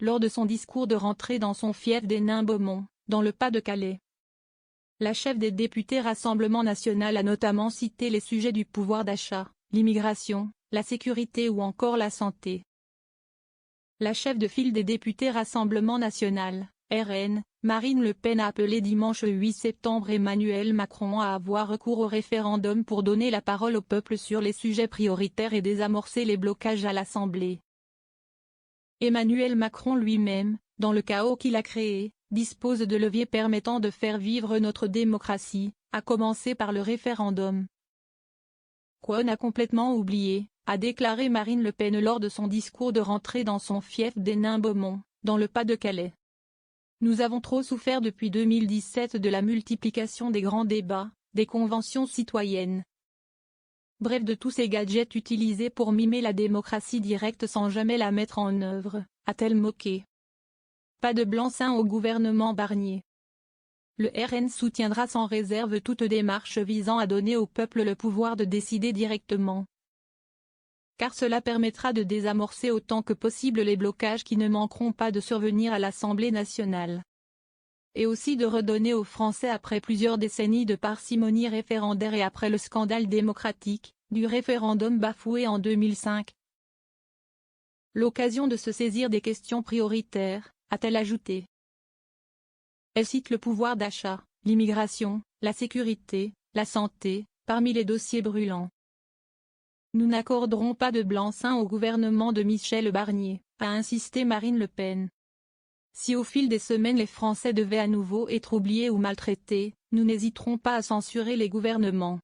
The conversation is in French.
lors de son discours de rentrée dans son fief des Nains-Beaumont, dans le Pas-de-Calais. La chef des députés Rassemblement national a notamment cité les sujets du pouvoir d'achat, l'immigration, la sécurité ou encore la santé. La chef de file des députés Rassemblement national, RN, Marine Le Pen a appelé dimanche 8 septembre Emmanuel Macron à avoir recours au référendum pour donner la parole au peuple sur les sujets prioritaires et désamorcer les blocages à l'Assemblée. Emmanuel Macron lui-même, dans le chaos qu'il a créé, dispose de leviers permettant de faire vivre notre démocratie, à commencer par le référendum. Qu'on a complètement oublié, a déclaré Marine Le Pen lors de son discours de rentrée dans son fief des Nains-Beaumont, dans le Pas-de-Calais. Nous avons trop souffert depuis 2017 de la multiplication des grands débats, des conventions citoyennes. Bref, de tous ces gadgets utilisés pour mimer la démocratie directe sans jamais la mettre en œuvre, a-t-elle moqué. Pas de blanc-seing au gouvernement Barnier. Le RN soutiendra sans réserve toute démarche visant à donner au peuple le pouvoir de décider directement. Car cela permettra de désamorcer autant que possible les blocages qui ne manqueront pas de survenir à l'Assemblée nationale. Et aussi de redonner aux Français après plusieurs décennies de parcimonie référendaire et après le scandale démocratique, du référendum bafoué en 2005. L'occasion de se saisir des questions prioritaires, a-t-elle ajouté. Elle cite le pouvoir d'achat, l'immigration, la sécurité, la santé, parmi les dossiers brûlants. Nous n'accorderons pas de blanc-seing au gouvernement de Michel Barnier, a insisté Marine Le Pen. Si au fil des semaines les Français devaient à nouveau être oubliés ou maltraités, nous n'hésiterons pas à censurer les gouvernements.